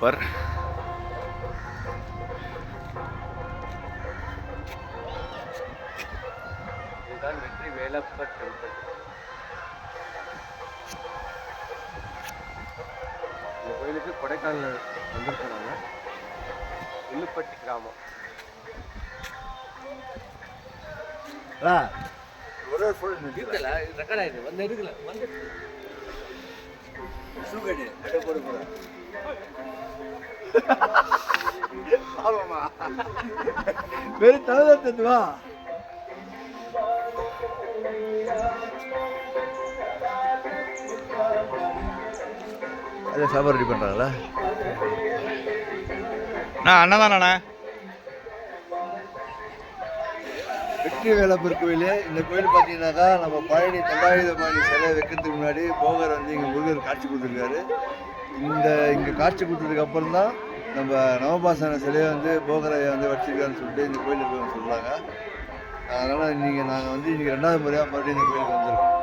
पर இதுதான் வெற்றி வேலப்பர் டெம்பிள். இந்த கோயிலுக்கு கொடைக்கானல் வந்திருக்கிறாங்க. வில்லுப்பட்டி கிராமம். ஒரே ஃபோன் இருக்கல ரெக்கார்ட் ஆயிடுது. வந்து எடுக்கல வந்து சுகடி அட போடு போற ஆமாமா வேற தவதத்துவா அத சாப்பாடு ரெடி பண்றாங்களா? அண்ணா வெற்றி வேலப்பர் கோயில். இந்த கோயில் பார்த்தீங்கன்னாக்கா நம்ம பழனி தண்டாயுதபாணி சிலை வைக்கிறதுக்கு முன்னாடி போகர் வந்து இங்கே முருகர் காட்சி கொடுத்துருக்காரு. இங்கே காட்சி கொடுத்ததுக்கு அப்புறம் தான் நம்ம நவபாசன சிலையை வந்து போகரை வந்து வச்சிருக்காருன்னு சொல்லிட்டு இந்த கோயிலுக்கு சொல்கிறாங்க. அதனால் நாங்கள் வந்து இன்றைக்கி 2வது முறையாக மறுபடியும் இந்த கோயிலுக்கு வந்திருக்கோம்.